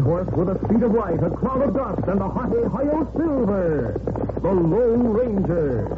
Horse with the speed of light, a cloud of dust, and a hearty Hi-Yo Silver, the Lone Ranger.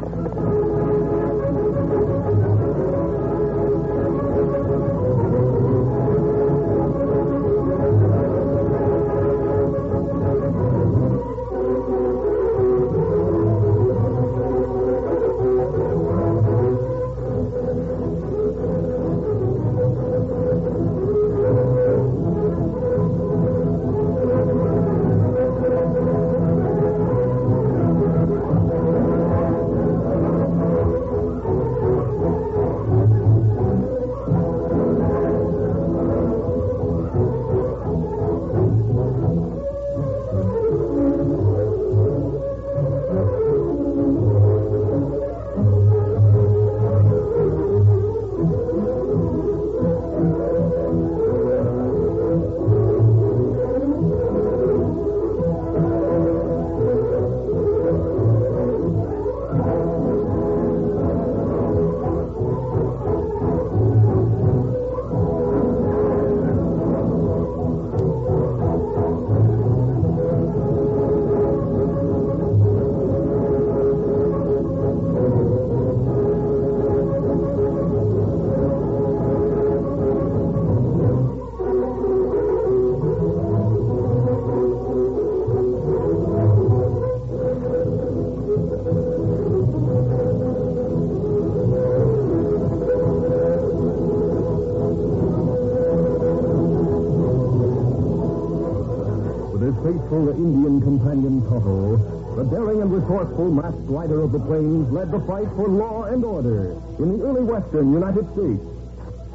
Faithful Indian companion Toto, the daring and resourceful masked rider of the plains, led the fight for law and order in the early western United States.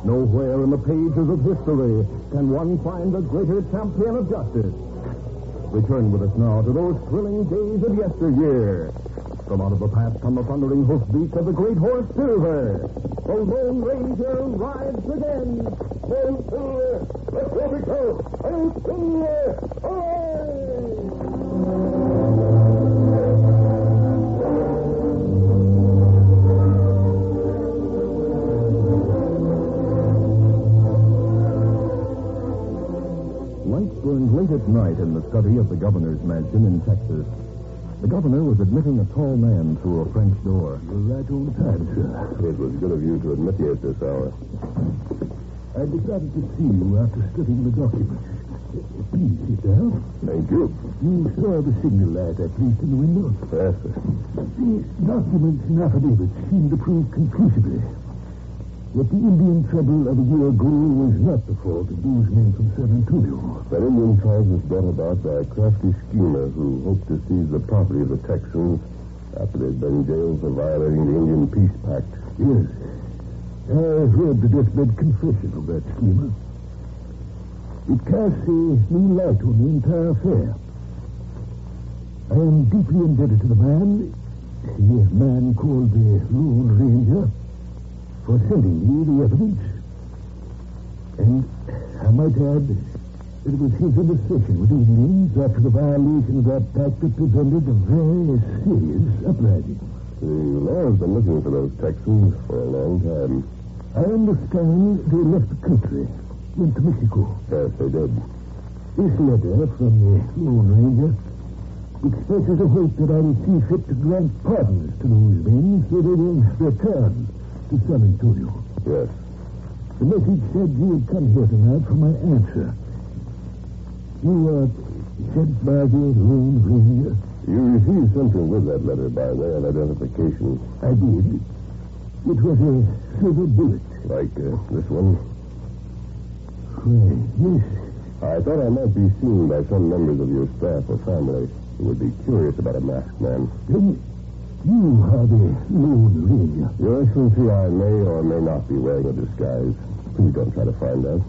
Nowhere in the pages of history can one find a greater champion of justice. Return with us now to those thrilling days of yesteryear. From out of the past come the thundering hoofbeats of the great horse Silver. The Lone Ranger rides again. Oh, Silver, let's go, Victor. Oh, Silver, Lights burned late at night in the study of the governor's mansion in Texas. The governor was admitting a tall man through a French door. You're right on time, sir. It was good of you to admit me at this hour. I decided to see you after studying the documents. Please sit down. Thank you. You saw the signal light I placed in the window? Yes, sir. The documents and affidavits seem to prove conclusively that the Indian trouble of a year ago was not the fault of those men from San Antonio. That Indian cause was brought about by a crafty schemer who hoped to seize the property of the Texans after they'd been jailed for violating the Indian Peace Pact. Yes. I've read the deathbed confession of that schemer. It casts a new light on the entire affair. I am deeply indebted to the man called the Lone Ranger, for sending me the evidence. And I might add that it was his intercession with the Indians after the violation of that pact that prevented a very serious uprising. The law has been looking for those Texans for a long time. I understand they left the country, went to Mexico. Yes, they did. This letter from the Lone Ranger expresses a hope that I will see fit to grant pardons to those men so they will return to San Antonio. Yes. The message said you would come here tonight for my answer. You were sent by the Lone Ranger? You received something with that letter by way of identification. I did. It was a silver bullet. Like this one? Well, yes. I thought I might be seen by some members of your staff or family who would be curious about a masked man. Then you are the Lone Ranger. Your Excellency, I may or may not be wearing a disguise. Please don't try to find out.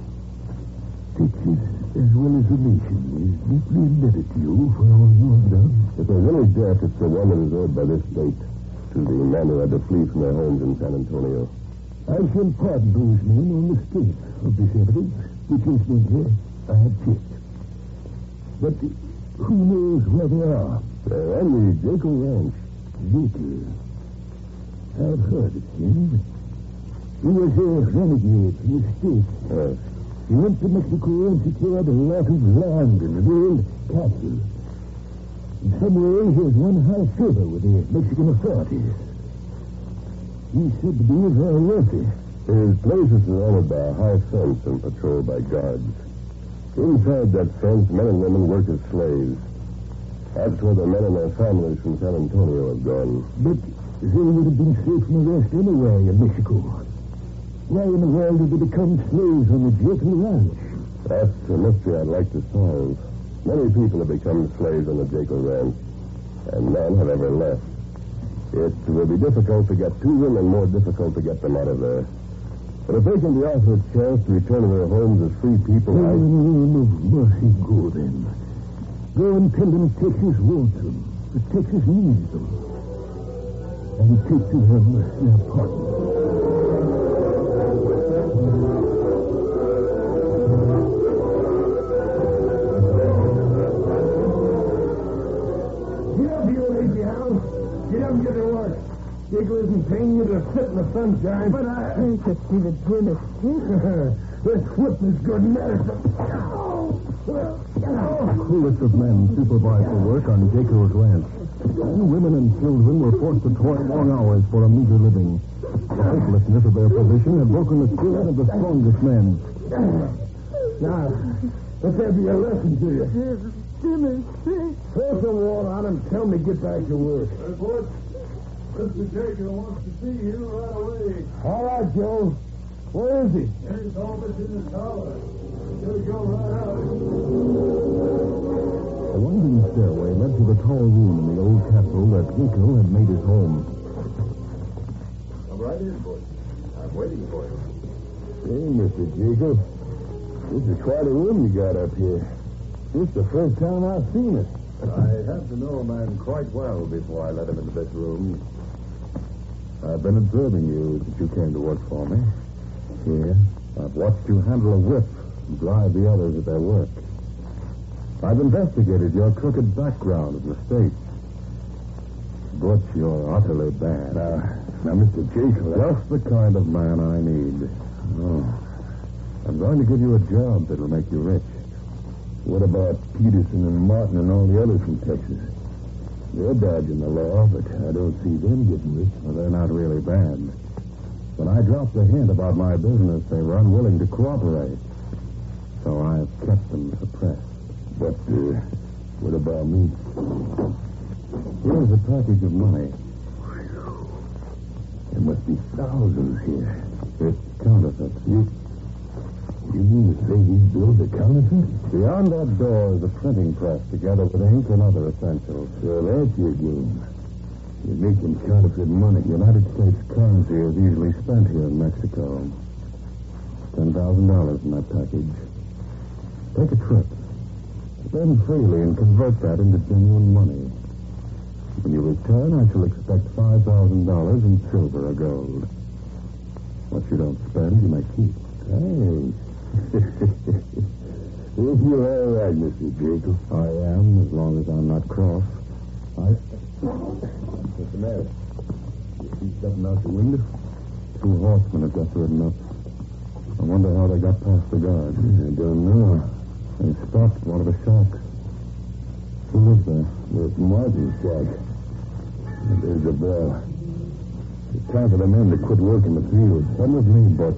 Texas, as well as the nation, is deeply indebted to you for all you have done. If there's any debt, it's the one that is owed by this date to the men who had to flee from their homes in San Antonio. I shall pardon those men on the strength of this evidence, which incidentally I had picked. But who knows where they are? They're on the Jekyll Ranch. Jekyll. I've heard of him. He was a renegade from the States. Yes. He went to Mexico and secured a lot of land and ruined cattle. In some way, he has won high favor with the Mexican authorities. He's said to be very wealthy. His place is surrounded by a high fence and patrolled by guards. Inside that fence, men and women work as slaves. That's where the men and their families from San Antonio have gone. But they would have been safe from arrest anywhere in Mexico. Why in the world did they become slaves on the Jekyll Ranch? That's a mystery I'd like to solve. Many people have become slaves on the Jekyll Ranch, and none have ever left. It will be difficult to get to them and more difficult to get them out of there. But if they can be offered a chance to return to their homes as free people, Oh, no mercy, go then. Go and tell them Texas wants them. That Texas needs them. And take to them their partner. Get to work. Jekyll isn't paying you to sit in the sunshine. But I hate to see the grimace. This whip is good medicine. The coolest of men supervised the work on Jekyll's ranch. And women and children were forced to toil long hours for a meager living. The hopelessness of their position had broken the spirit of the strongest men. Now, let there be a lesson to you. Jimmy, throw some water on him and tell me to get back to work. Report. Mr. Jekyll wants to see you right away. All right, Joe. Where is he? In his office in the tower. He'll go right out. A winding stairway led to the tall room in the old castle that Jekyll had made his home. Come right in, boy. I'm waiting for you. Hey, Mr. Jekyll. This is quite a room you got up here. This is the first time I've seen it. I have to know a man quite well before I let him into this room. I've been observing you since you came to work for me. Here, I've watched you handle a whip and drive the others at their work. I've investigated your crooked background and mistakes. But you're utterly bad. Now, Mr. Jekyll, just the kind of man I need. Oh. I'm going to give you a job that'll make you rich. What about Peterson and Martin and all the others from Texas? They're dodging the law, but I don't see them getting rich. Well, they're not really bad. When I dropped the hint about my business, they were unwilling to cooperate. So I've kept them suppressed. But, what about me? Here's a package of money. There must be thousands here. It's counterfeit. You mean to say these bills are counterfeit? Beyond that door is a printing press together with ink and other essentials. So that's your game. You're making counterfeit money. United States currency is easily spent here in Mexico. $10,000 in that package. Take a trip. Spend freely and convert that into genuine money. When you return, I shall expect $5,000 in silver or gold. What you don't spend, you may keep. Hey. If you're all right, Mr. Jekyll. I am, as long as I'm not cross. What's the matter? You see something out the window? 2 horsemen have just ridden up. I wonder how they got past the guards. I don't know. They stopped one of the shacks. Who lives there? There's Martin's shack. And there's the bell. It's time for the men to quit working the field. Come with me, Butch.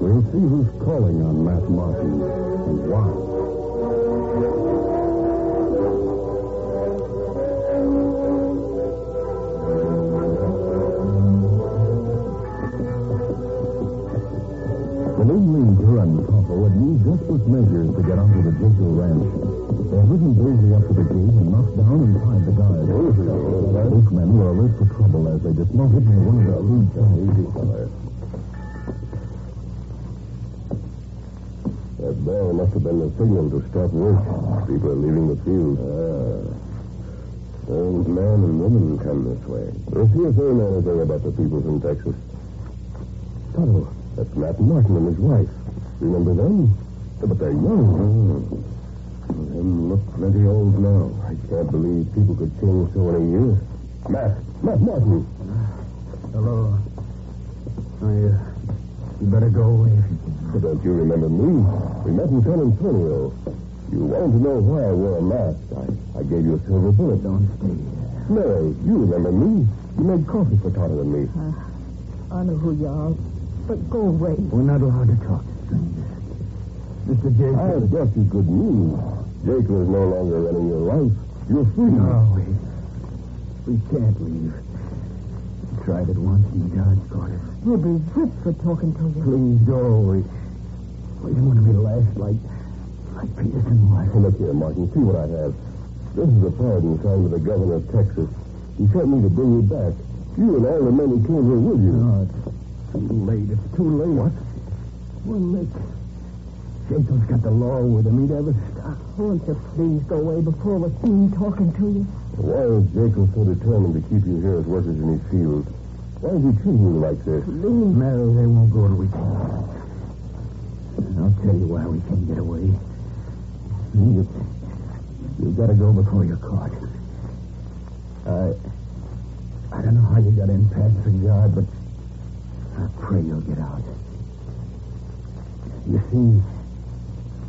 We'll see who's calling on Matt Martin and why. The new ranger and Papa had used desperate measures to get onto the Jekyll Ranch. They had ridden bravely up to the gate and knocked down and tied the guards. Both men were alert for trouble as they dismounted near one of the lead guards. That bell must have been the signal to stop work. People are leaving the field. Old man and woman come this way. Let's see if they know anything about the people from Texas. Tonto, that's Matt Martin and his wife. Remember them? But they're young. They look plenty old now. I can't believe people could change so in a year. Matt Martin. Hello. You better go away if you can. But don't you remember me? We met in San Antonio. You wanted to know why I wore a mask. I gave you a silver bullet. Don't stay here. Mary, you remember me. You made coffee for Tonto and me. I know who you are, but go away. We're not allowed to talk to strangers. Mr. Jacob. I have brought you good news. Jacob is no longer running your life. You're free. No, we can't leave. We tried it once in the God's quarters. You'll be whipped for talking to you. Please go. We don't want to be last like Peterson was. Hey, look here, Martin. See what I have. This is a pardon signed to the governor of Texas. He sent me to bring you back. You and all the men who came here with you. No, it's too late. It's too late. What? Well, Nick, Jacob's got the law with him. He'd ever stop. Won't you please go away before we're seen talking to you? Why is Jacob so determined to keep you here as workers in his field? Why is he treating you like this? Please. Mary, they won't go till we can. I'll tell you why we can't get away. You've got to go before you're caught. I don't know how you got in past the yard, but I pray you'll get out. You see,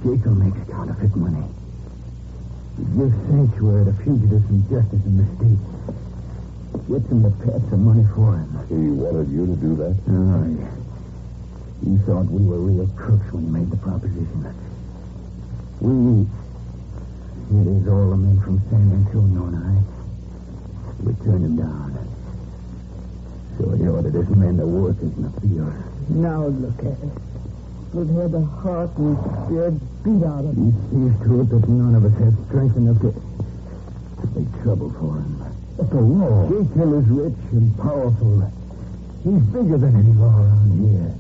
Jacob makes counterfeit money. He gives sanctuary to fugitives from justice in the state. Gets them to pass some money for him. He wanted you to do that? Oh, yeah. He thought we were real crooks when he made the proposition. It is all the men from San Antonio and I. We turned him down. So he ordered his men to work in the field. Now look at it. We've had the heart and spirit beat out of He him. sees to it that none of us have strength enough to make trouble for him. But the law. Jacob is rich and powerful. He's bigger than any law around here.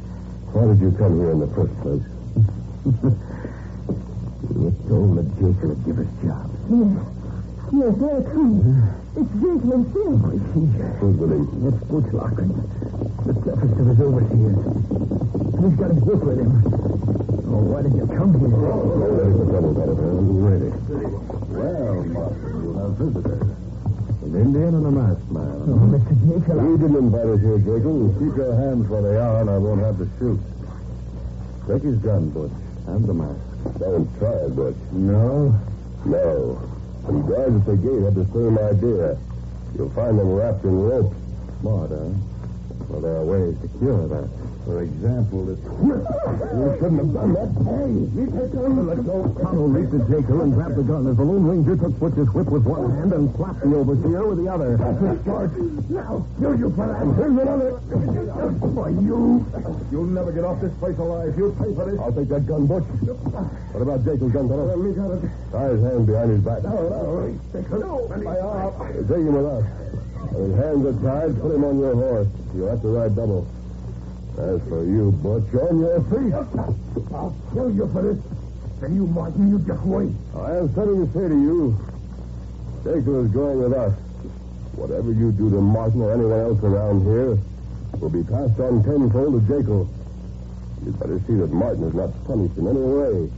Why did you come here in the first place? We were told that Jacob would give us jobs. Yes, they're coming. It's Jacob himself. Who's with him? That's Butch Lockren, the toughest of his overseers. He's got his book with him. Oh, why did you come here? Ready for trouble, Tonto. Ready. Well, Martin, you have visitors. An Indian and a masked man. Oh, Mr. Jacob. You didn't invite us here, Jacob. Keep your hands where they are, and I won't have to shoot. Take his gun, Butch, and the mask. Don't try it, Butch. No? No. The guys at the gate had the same idea. You'll find them wrapped in ropes. Smart, huh? Well, there are ways to cure that. For example, this... You shouldn't have done that. Hey, you take a look. Let's go. Tonto leaped at Jacob and grabbed the gun as the Lone Ranger took Butch's whip with one hand and slapped the overseer with the other. That's it, George. Now, kill you for that. And here's another. For you. You'll never get off this place alive. You'll pay for this. I'll take that gun, Butch. What about Jacob's gun, Tonto? Let me got it. Tie his hand behind his back. No. Take my arm. Take him with us. When his hands are tied, put him on your horse. You'll have to ride double. As for you, Butch, on your feet. I'll kill you for this. Then you, Martin, you just wait. I have something to say to you. Jacob is going with us. Whatever you do to Martin or anyone else around here will be passed on tenfold to Jacob. You'd better see that Martin is not punished in any way,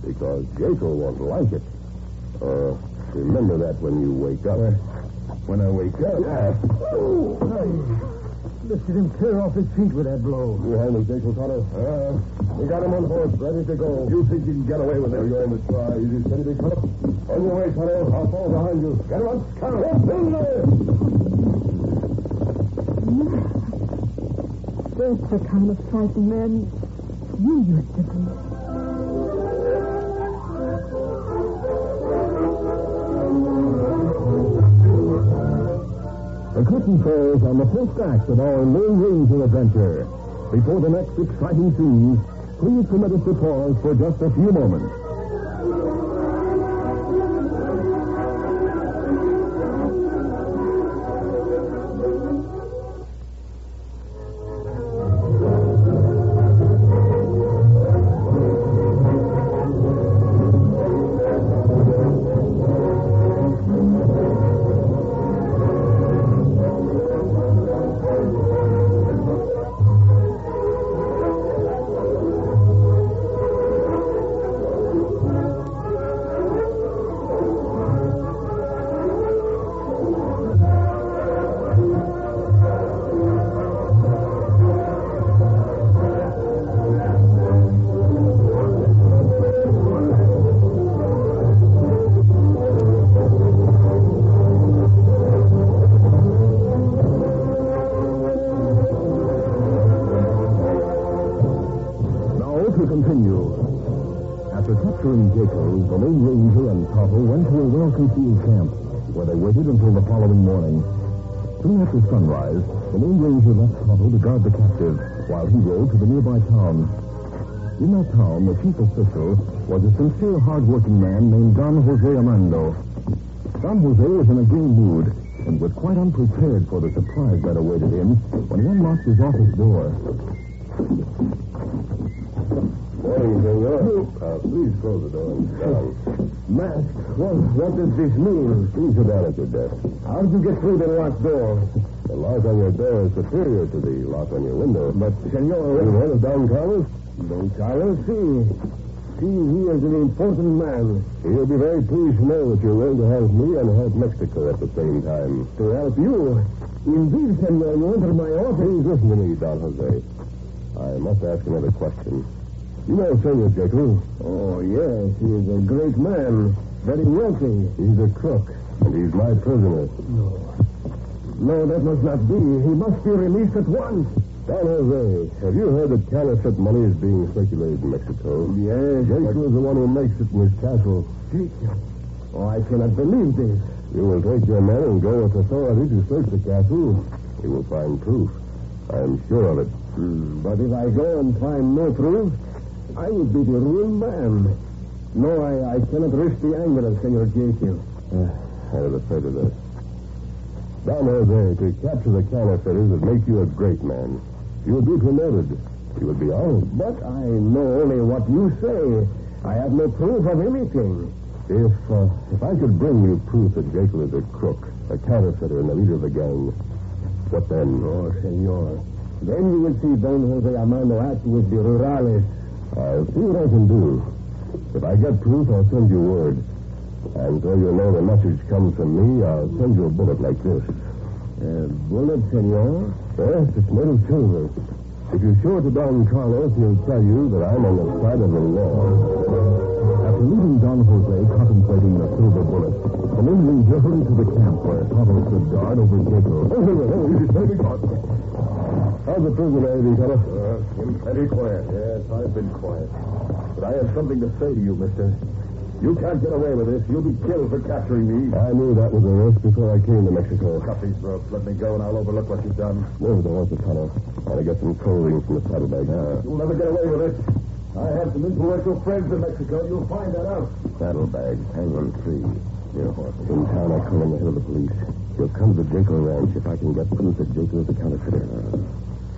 because Jacob won't like it. Remember that when you wake up. When I wake up? Yeah. Lifted him clear off his feet with that blow. You handle Jacob, Tonto. We got him on horse, ready to go. You think you can get away with it? You're going to try. You just steady, big fellow. On your way, Tonto. I'll fall behind you. Get him on. Come on. That's the kind of frightened man you used to be. The curtain falls on the first act of our Lone Ranger adventure. Before the next exciting scene, please permit us to pause for just a few moments. to continue. After capturing Jacob, the Lone Ranger and Tonto went to a well-concealed camp, where they waited until the following morning. Soon after sunrise, the Lone Ranger left Tonto to guard the captive, while he rode to the nearby town. In that town, the chief official was a sincere, hard-working man named Don Jose Armando. Don Jose was in a gay mood and was quite unprepared for the surprise that awaited him when one knocked his office door. Morning, senor. Please close the door and sit down. Mask, what does this mean? Please sit down at your desk. How did you get through the locked door? The lock on your door is superior to the lock on your window. But, senor... You heard of Don Carlos? Don Carlos, see, he is an important man. He'll be very pleased to know that you're willing to help me and help Mexico at the same time. To help you? Indeed, senor, you entered my office. Please listen to me, Don Jose. I must ask another question. You know Senor Jacob? Oh, yes, he is a great man. Very wealthy. He's a crook, and he's my prisoner. No, that must not be. He must be released at once. Don Jose, have you heard that counterfeit money is being circulated in Mexico? Yes. Jacob is the one who makes it in his castle. Jacob? Oh, I cannot believe this. You will take your men and go with authority to search the castle. You will find proof. I am sure of it. But if I go and find no proof, I would be the ruined man. No, I cannot risk the anger of Senor Jacob. I was afraid of that. Don Jose, to capture the counterfeiters would make you a great man. You would be promoted. You would be honored. But I know only what you say. I have no proof of anything. If I could bring you proof that Jacob is a crook, a counterfeiter, and the leader of the gang, what then? Oh, senor. Then you will see Don Jose Armando act with the rurales. I'll see what I can do. If I get proof, I'll send you word. And so you'll know the message comes from me, I'll send you a bullet like this. A bullet, senor? Yes, it's made of silver. If you show it to Don Carlos, he'll tell you that I'm on the side of the law. After leaving Don Jose contemplating the silver bullet, the Lone Ranger hurried to the camp where Tonto stood guard over Jacob. How's the prison behaving, fellow? Very quiet. Yes, I've been quiet. But I have something to say to you, mister. You can't get away with this. You'll be killed for capturing me. I knew that was a risk before I came to Mexico. Cut these ropes. Let me go, and I'll overlook what you've done. Move the horse, Antone. I want to get some clothing from the saddlebag. You'll never get away with it. I have some influential friends in Mexico. You'll find that out. Saddlebags hang on trees. Near horses. In town, I call in the head of the police. He'll come to the Jacob ranch if I can get proof that Jacob is a counterfeiter.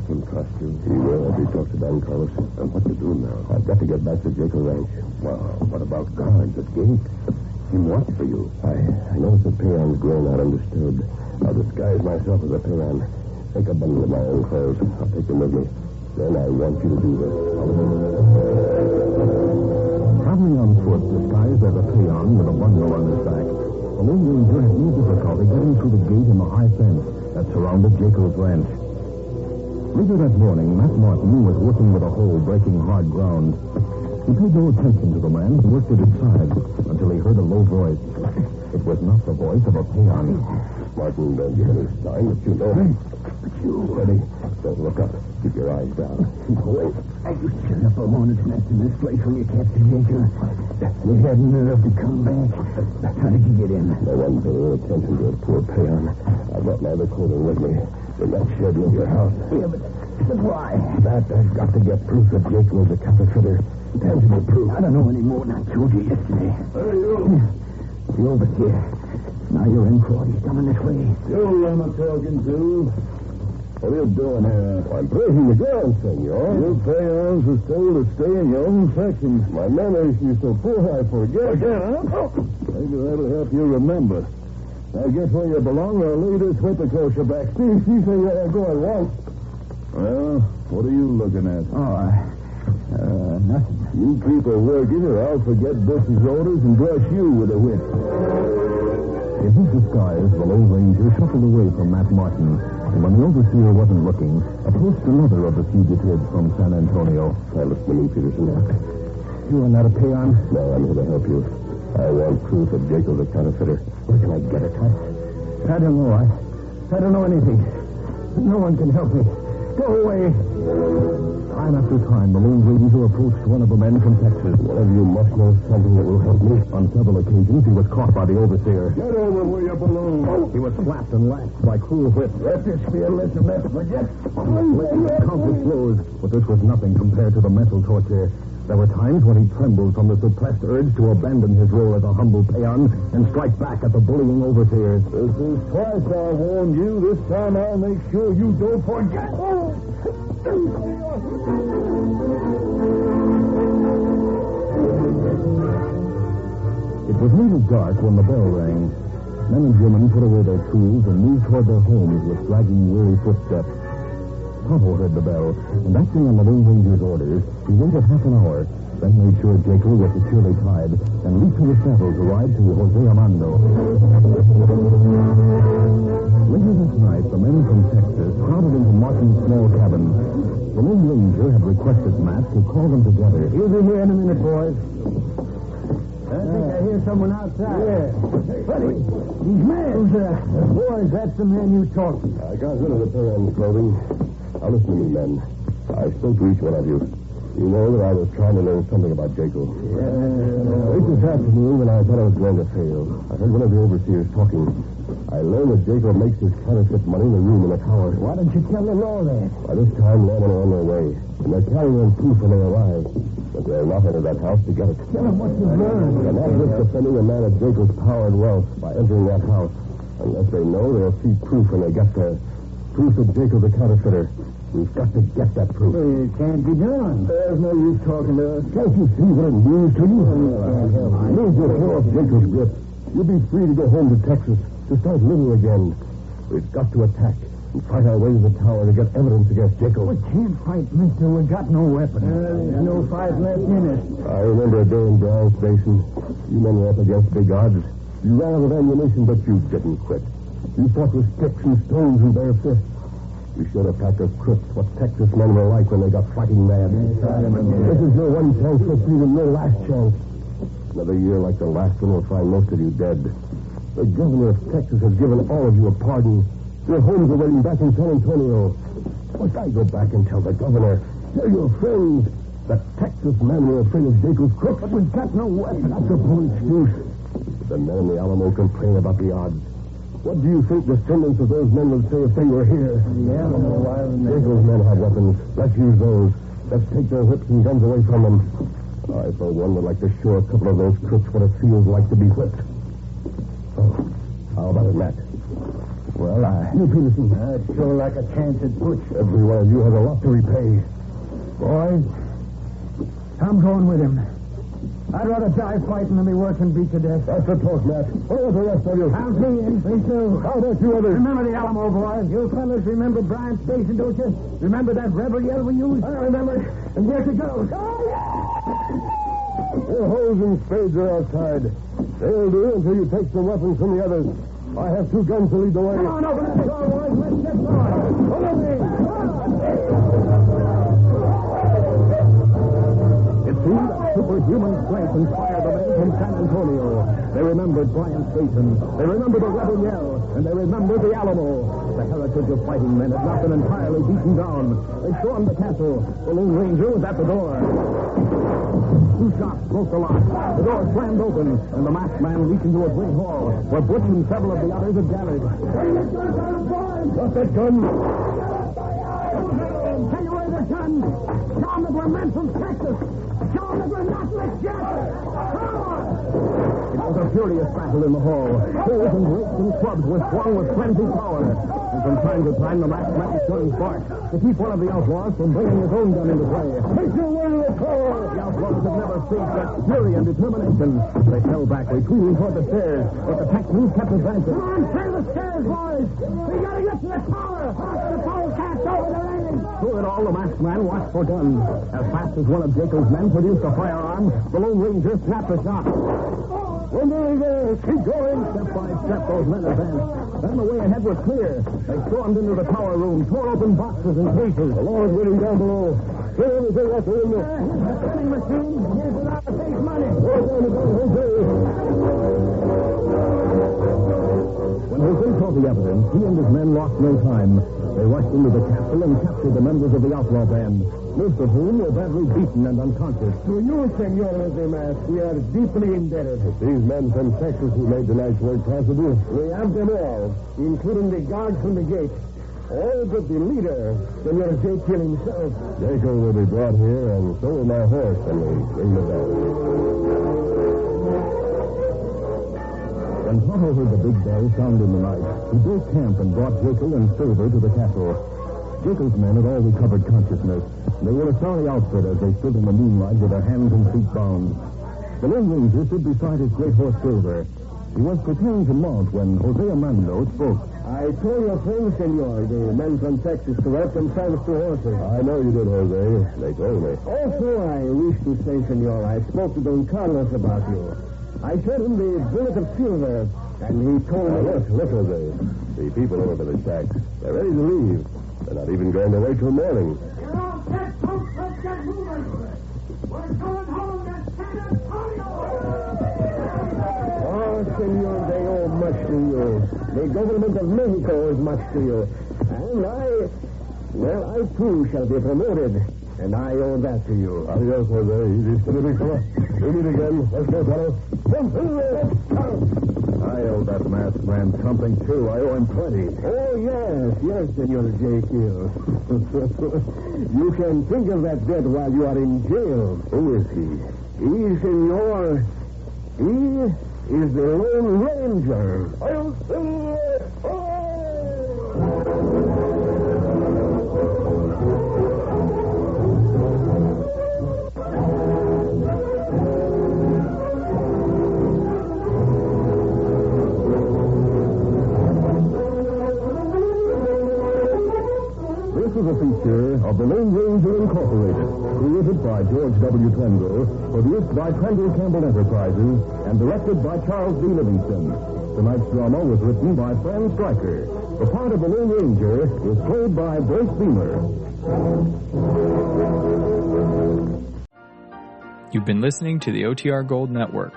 He'll trust you. He will if he talks to Don Carlos. And what to do now? I've got to get back to Jacob ranch. Well, what about guards at gate? Him watch for you. I noticed the peon's grown out undisturbed. I'll disguise myself as a peon. Take a bundle of my own clothes. I'll take them with me. Then I want you to do this. Traveling on foot, disguised as a peon with a bundle on his back, the Lone Ranger had no difficulty getting through the gate in the high fence that surrounded Jacob's ranch. Later that morning, Matt Martin was working with a hoe breaking hard ground. He paid no attention to the man who worked at his side until he heard a low voice. It was not the voice of a peon. Martin, don't give any sign that you know. But you... Steady. Don't look up. Keep your eyes down. Keep away. I just set up a hornet's nest in this place when you captured Jacob. You had nerve to come back. How did you get in? No one paid any attention to a poor peon. I brought my other clothing with me. In that shed near your house. Yeah, but why? That I've got to get proof that Jacob was a counterfeiter. Tangible proof. I don't know any more than I told you yesterday. Hey, you. The overseer. Now you're in for it. He's coming this way. You I'm talking to. What are you doing here? I'm breaking the ground, senor. You peons are told to stay in your own sections. My memory's so poor I forget. Again, huh? Maybe that'll help you remember. Now get where you belong, or I'll leave this whip across your back. See, say go at once. Well, what are you looking at? Oh, nothing. You keep a working, or I'll forget Bush's orders and brush you with a whip. In his disguise, the Lone Ranger shuffled away from Matt Martin, and when the overseer wasn't looking, approached another of the fugitives from San Antonio. Silas Peterson. You are not a peon? No, I'm here to help you. I want proof that Jacob's a counterfeiter. Where can I get it? I don't know. I don't know anything. No one can help me. Go away. Time after time, the Lone Ranger approached one of the men from Texas. One of you must know something that will help me. On several occasions, he was caught by the overseer. Get over where you belong. He was slapped and lashed by cruel whips. Let this be a lesson never forget. Countless blows, but this was nothing compared to the mental torture. There were times when he trembled from the suppressed urge to abandon his role as a humble peon and strike back at the bullying overseers. This is twice I warned you. This time I'll make sure you don't forget. It was nearly dark when the bell rang. Men and women put away their tools and moved toward their homes with dragging, weary footsteps. Tonto heard the bell, and acting on the Lone Ranger's orders, he waited half an hour, then made sure Jekyll was securely tied, and leaped to the saddle to ride to Jose Armando. Later this night, the men from Texas crowded into Martin's small cabin. The Lone Ranger had requested Matt to call them together. He'll be here in a minute, boys. I think I hear someone outside. Yeah. Buddy, these men. Boys, that's the man you talked to. I got rid of the peon's clothing. Now listen to me, men. I spoke to each one of you. You know that I was trying to learn something about Jekyll. Late this afternoon, when I thought I was going to fail, I heard one of the overseers talking. I learned that Jekyll makes his counterfeit money in the room in the tower. Why don't you tell the law that? By this time, lawmen are on their way, and they're carrying in proof when they arrive. But they're not into that house to get it. Tell them what you've learned. They're not risk defending a man of Jekyll's power and wealth by entering that house. Unless they know, they'll see proof when they get there. Proof that Jekyll's a counterfeiter. We've got to get that proof. It can't be done. There's no use talking to us. Can't you see what it means to you? Lose your throw off Jekyll's grip. You'll be free to go home to Texas, to start living again. We've got to attack and fight our way to the tower to get evidence against Jekyll. We can't fight, mister. We got no weapon. There's no fight left in us. I remember a day in Brown's Basin. You men were up against big odds. You ran out of ammunition, but you didn't quit. You fought with sticks and stones and bare fists. You showed a pack of crooks what Texas men were like when they got fighting mad. This is your one chance for freedom, your last chance. Another year like the last one will find most of you dead. The governor of Texas has given all of you a pardon. Your homes are waiting back in San Antonio. Must I go back and tell the governor, tell your friends, that Texas men were afraid of Jekyll's crooks? But we've got no weapon. That's a poor excuse. The men in the Alamo complain about the odds. What do you think descendants of those men would say if they were here? Yeah, Jekyll's men have weapons. Let's use those. Let's take their whips and guns away from them. I, for one, would like to show a couple of those crooks what it feels like to be whipped. Oh, how about it, Matt? Well, You, Peterson, I'd sure like a chance at Butch. every one of you has a lot to repay. Boys, I'm going with him. I'd rather die fighting than be working beat to death. That's the talk, Matt. What about the rest of you? I'll see you. Me too. How about you others? Remember the Alamo, boys. You fellas remember Bryant's Station, don't you? Remember that rebel yell we used? I remember. And here's it goes. Your hoes and spades are outside. They'll do until you take some weapons from the others. I have two guns to lead the way. Come on, open that door, boys. Let's get going. Follow me. It seemed that superhuman strength inspired the men from San Antonio. They remembered Bryant's Station. They remembered the rebel yell. And they remembered the Alamo. The heritage of fighting men had not been entirely beaten down. They stormed the castle. The Lone Ranger was at the door. Two shots broke the lock. The door slammed open, and the masked man leaped into a great hall, where Butch and several of the others had gathered. Drop that gun. Take away the gun. Show them that we're men from Texas. Show them that we're not legit. Come on. It was a furious battle in the hall. Tools and rakes and clubs were swung with frenzied power. And from time to time, the masked man swung sparks to keep one of the outlaws from bringing his own gun into play. Take your way to the tower. The outlaws had never faced such fury and determination. They fell back, retreating toward the stairs, but the Texans kept advancing. Come on, clear the stairs, boys. We gotta get to the tower. The polecats over the railing. Through it all, the masked man watched for guns. As fast as one of Jekyll's men produced a firearm, the Lone Ranger snapped a shot. When there he goes. Keep going. Step by step, those men advanced. Then the way ahead was clear. They stormed into the tower room, tore open boxes and cases. The Lord's waiting down below. Get everything out the window. The spinning machine. Here's a lot of fake money. Roll down the gun, Jose. When Jose saw the evidence, he and his men lost no time. They rushed into the castle and captured the members of the outlaw band, most of whom were badly beaten and unconscious. To you, Senor Jose Mas, we are deeply indebted. These men from Texas who made tonight's work possible. We have them all, including the guards from the gate. All but the leader, Senor Jekyll himself. Jacob will be brought here, and so will my horse when we ring the bell. When Tonto heard the big bell sound in the night, he broke camp and brought Jekyll and Silver to the castle. Jekyll's men had all recovered consciousness. They were a sorry outfit as they stood in the moonlight with their hands and feet bound. The Lone Ranger stood beside his great horse Silver. He was preparing to mount when Jose Armando spoke. I told your friends, Senor, the men from Texas, to help themselves to horses. I know you did, Jose. They told me. Also, I wish to say, Senor, I spoke to Don Carlos about you. I showed him the bullet of silver, and he told me... Look, Jose. The people over by the shack. They're ready to leave. They're not even going to wait till morning. You're all set, folks. Let's get moving. We're going home to San Antonio. Oh, Senor, they owe much to you. The government of Mexico owes much to you. And I too shall be promoted. And I owe that to you. Adios, Jose. Easy, steady, big fella. We'll meet again. Let's go, fellow. I owe that masked man something, too. I owe him plenty. Oh, yes, Senor Jekyll. You can think of that debt while you are in jail. Who is he? He is the Lone Ranger. This is a feature of the Lone Ranger Incorporated, created by George W. Trendle, produced by Trendle Campbell Enterprises, and directed by Charles D. Livingston. Tonight's drama was written by Fran Stryker. The part of the Lone Ranger is played by Brace Beamer. You've been listening to the OTR Gold Network.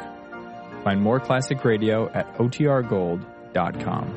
Find more classic radio at otrgold.com.